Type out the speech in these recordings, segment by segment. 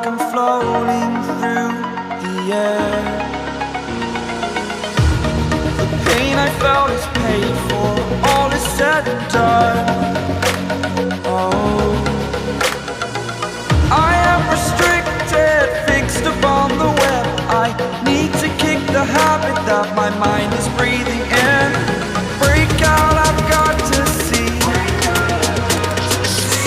like I'm floating through the air. The pain I felt is paid for, all is said and done. Oh, I am restricted, fixed upon the web. I need to kick the habit that my mind is breathing in. Break out, I've got to see.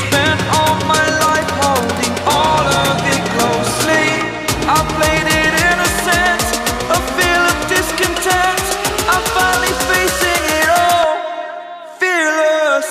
Spent all my life holding all of it closely. I played it innocent, a feel of discontent. I'm finally facing it all, fearless.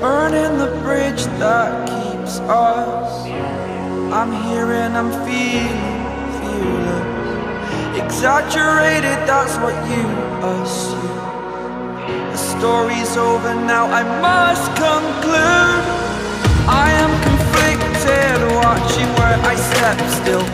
Burning the bridge that keeps us. I'm here and I'm feeling fearless. Exaggerated, that's what you assume. The story's over now, I must conclude. I am conflicted, watching where I step still.